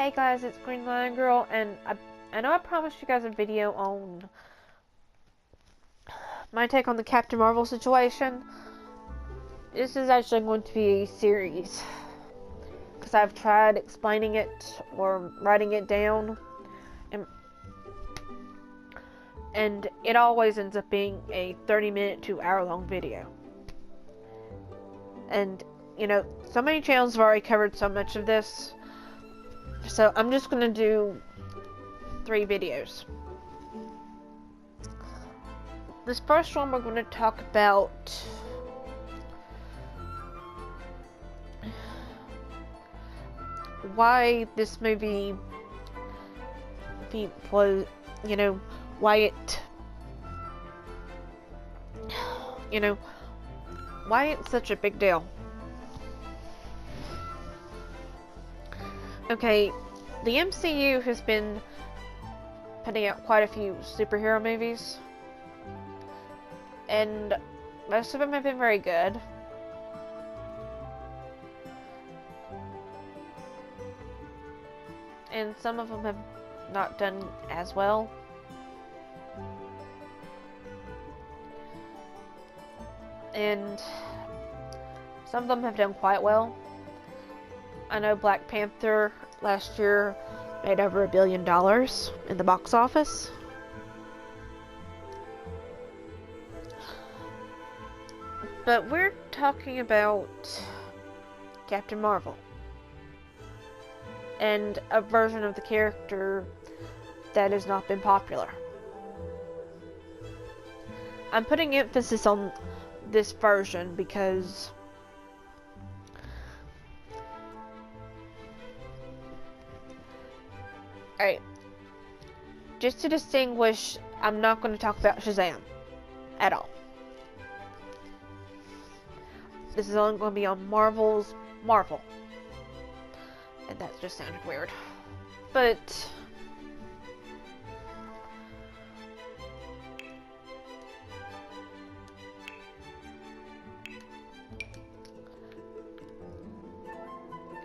Hey guys, it's Green Lion Girl, and I know I promised you guys a video on my take on the Captain Marvel situation. This is actually going to be a series, because I've tried explaining it or writing it down, and it always ends up being a 30-minute to hour-long video. And, you know, so many channels have already covered so much of this, so I'm just going to do 3 videos. This first one we're going to talk about why this movie was, why it, why it's such a big deal. Okay, the MCU has been putting out quite a few superhero movies, and most of them have been very good. And some of them have not done as well. And some of them have done quite well. I know Black Panther last year made over $1 billion in the box office. But we're talking about Captain Marvel, and a version of the character that has not been popular. I'm putting emphasis on this version because alright, just to distinguish, I'm not going to talk about Shazam at all. This is only going to be on Marvel's Marvel. And that just sounded weird. But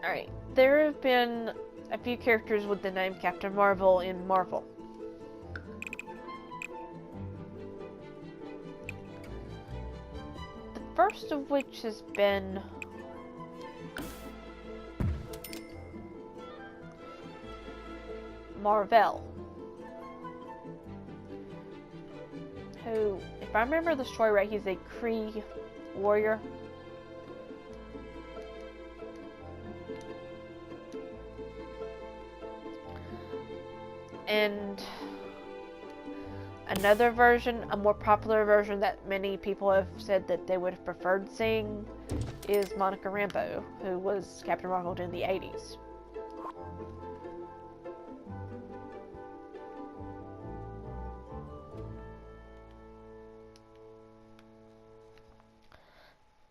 alright, there have been a few characters with the name Captain Marvel in Marvel. The first of which has been Mar-Vell, who, if I remember the story right, he's a Kree warrior. And another version, a more popular version that many people have said that they would have preferred seeing, is Monica Rambeau, who was Captain Marvel in the 80s.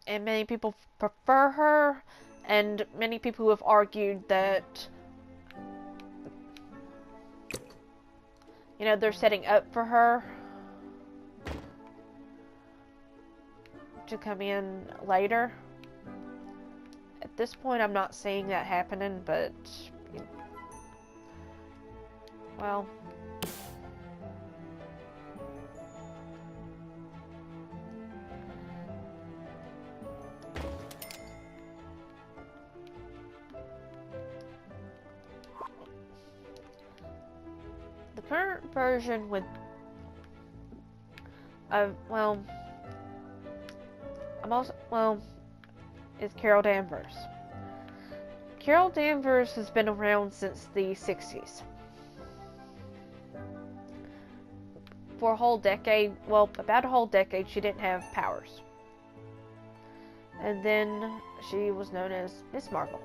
And many people prefer her, and many people have argued that, they're setting up for her to come in later. At this point, I'm not seeing that happening, but, well, the current version with, is Carol Danvers. Carol Danvers has been around since the 60s. For a whole decade, about a whole decade, she didn't have powers. And then she was known as Miss Marvel.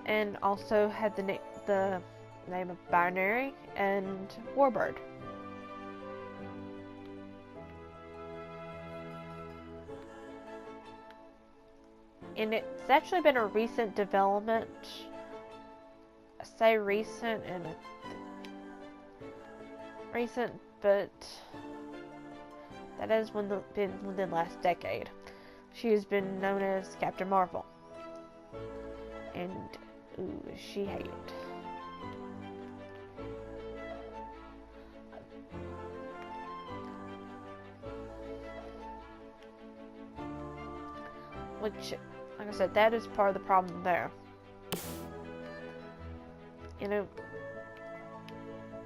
And also had the name of Binary and Warbird. And it's actually been a recent development. I say recent, but that has been within the last decade. She has been known as Captain Marvel. Who is she hate? Which, like I said, that is part of the problem there. You know,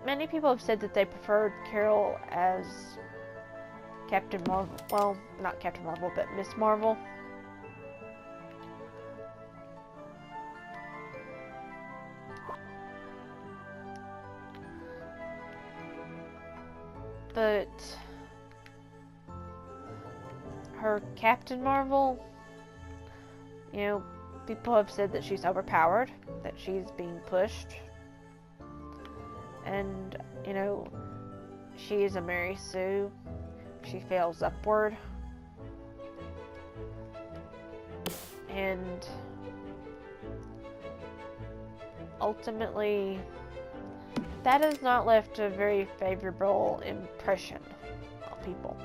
many people have said that they preferred Carol as Captain Marvel. Well, not Captain Marvel, but Miss Marvel. But her Captain Marvel, you know, people have said that she's overpowered, that she's being pushed. And, you know, she is a Mary Sue. She fails upward. And ultimately, that has not left a very favorable impression on people.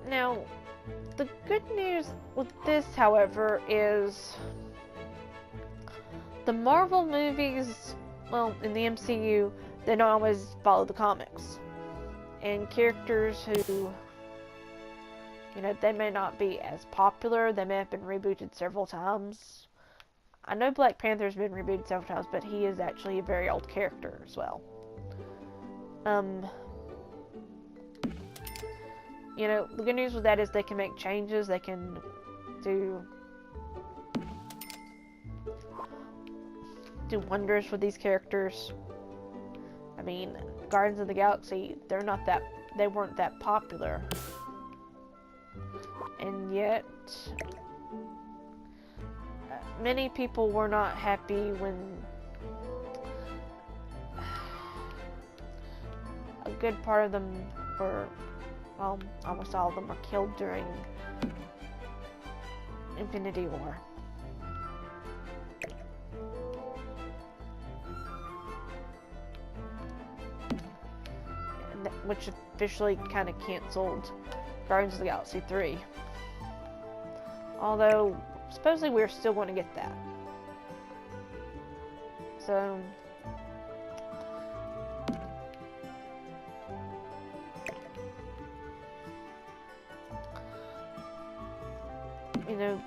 Now, the good news with this, however, is the Marvel movies, well, in the MCU, they don't always follow the comics. And characters who, you know, they may not be as popular, they may have been rebooted several times. I know Black Panther's been rebooted several times, but he is actually a very old character as well. You know, the good news with that is they can make changes, they can do wonders with these characters. I mean, Guardians of the Galaxy, they weren't that popular. And yet, many people were not happy when a good part of them were, well, almost all of them were killed during Infinity War. And which officially kind of canceled Guardians of the Galaxy 3. Although, supposedly we're still going to get that. So, you know,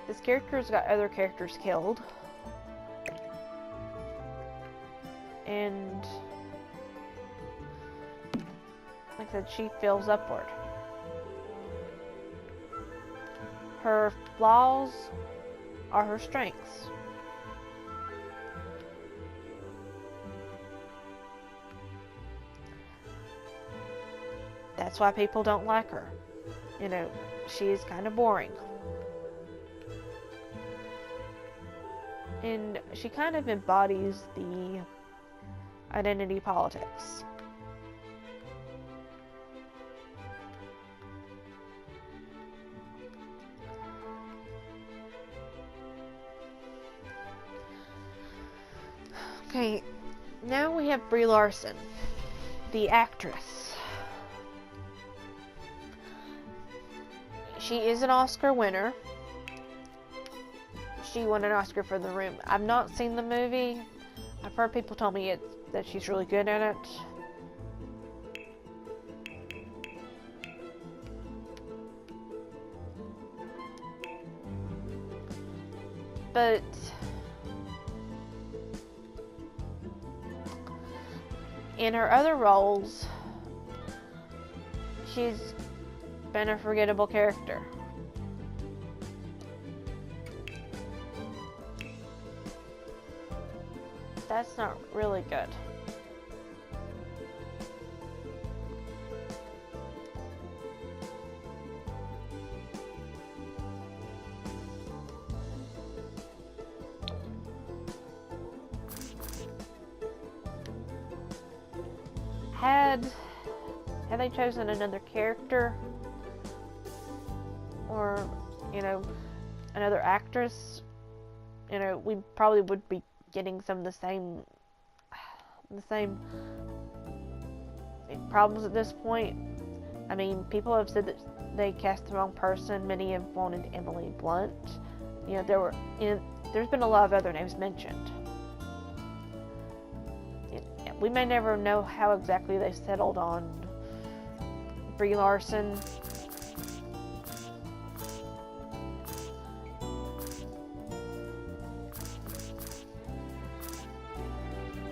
this character's got other characters killed. And, like I said, she fails upward. Her flaws are her strengths. That's why people don't like her. You know, she's kind of boring. And she kind of embodies the identity politics. Okay, now we have Brie Larson, the actress. She is an Oscar winner. She won an Oscar for The Room. I've not seen the movie. I've heard people tell me that she's really good in it. But in her other roles, she's been a forgettable character. That's not really good. Had they chosen another character, or, you know, another actress, you know, we probably would be getting some of the same problems at this point. I mean, people have said that they cast the wrong person. Many have wanted Emily Blunt. You know, there's been a lot of other names mentioned. We may never know how exactly they settled on Brie Larson.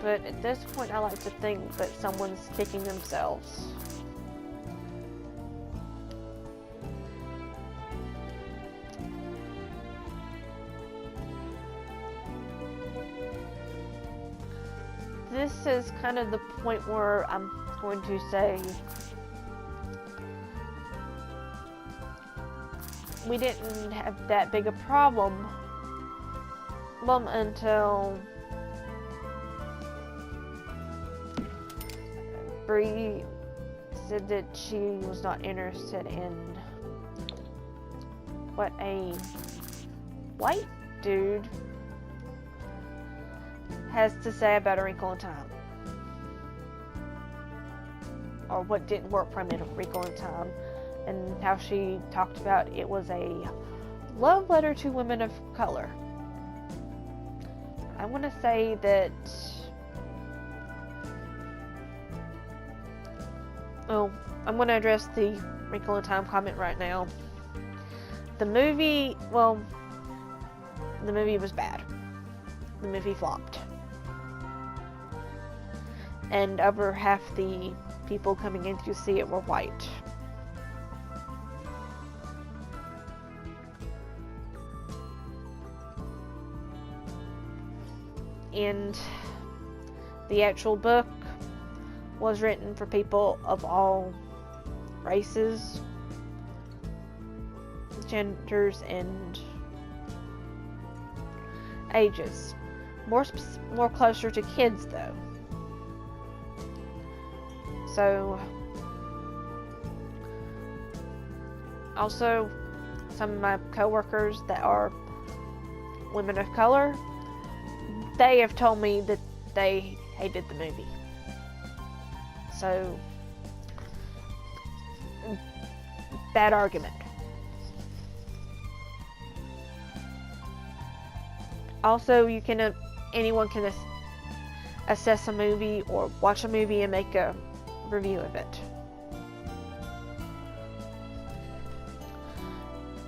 But at this point, I like to think that someone's kicking themselves. This is kind of the point where I'm going to say we didn't have that big a problem until Brie said that she was not interested in what a white dude has to say about A Wrinkle in Time, or what didn't work for him in A Wrinkle in Time, and how she talked about it was a love letter to women of color. I want to say that I'm going to address the Wrinkle in Time comment right now. The movie was bad. The movie flopped. And over half the people coming in to see it were white. And the actual book was written for people of all races, genders, and ages. More closer to kids, though. So, also, some of my coworkers that are women of color, they have told me that they hated the movie. So, bad argument. Also, anyone can assess a movie or watch a movie and make a review of it.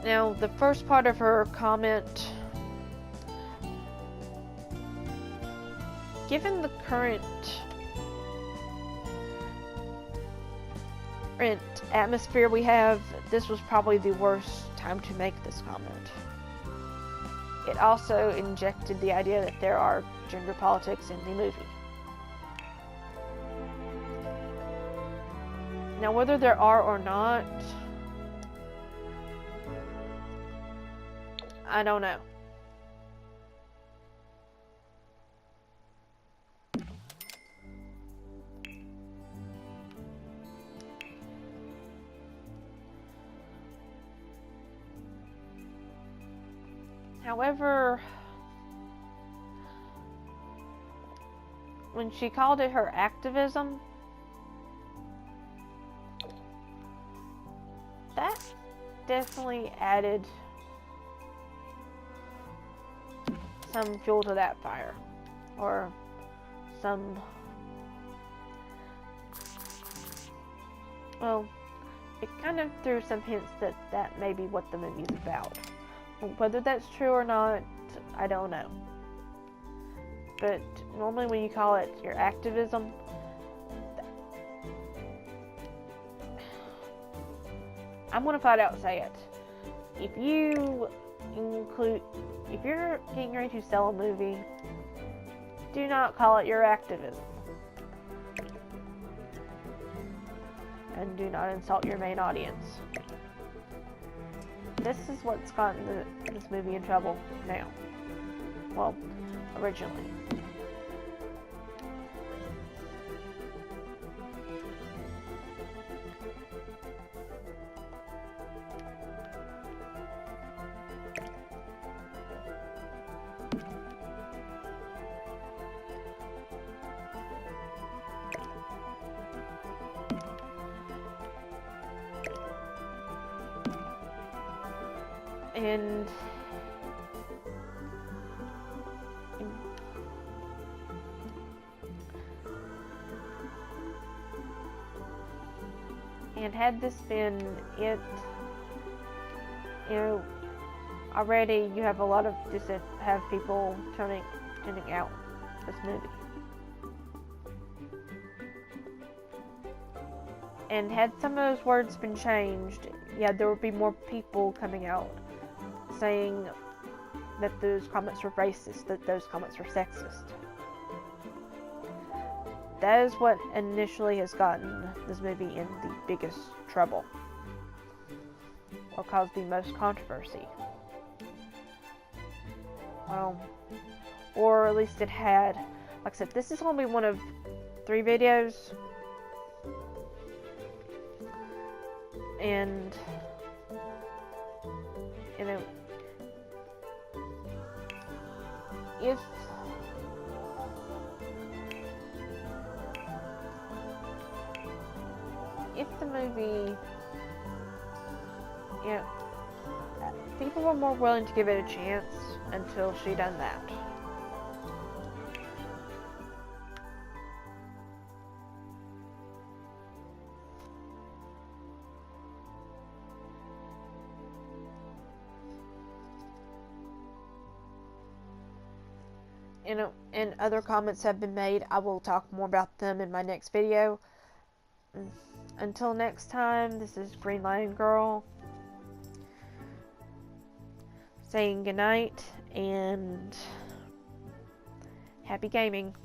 Now, the first part of her comment, given the current atmosphere we have, this was probably the worst time to make this comment. It also injected the idea that there are gender politics in the movie. Now, whether there are or not, I don't know. However, when she called it her activism, that definitely added some fuel to that fire, or some, well, it kind of threw some hints that that may be what the movie's about. Whether that's true or not, I don't know. But normally when you call it your activism, I'm gonna flat out say it. If you're getting ready to sell a movie, do not call it your activism. And do not insult your main audience. This is what's gotten this movie in trouble now. Well, originally. And had this been it, you know, already you have a lot of have people tuning out this movie. And had some of those words been changed, yeah, there would be more people coming out saying that those comments were racist, that those comments were sexist. That is what initially has gotten this movie in the biggest trouble, or caused the most controversy. Well, or at least it had. Like I said, this is only one of 3 videos, and you know, if the movie, you know, people were more willing to give it a chance until she done that. You know, and other comments have been made. I will talk more about them in my next video. Until next time, this is Green Lion Girl saying goodnight and happy gaming.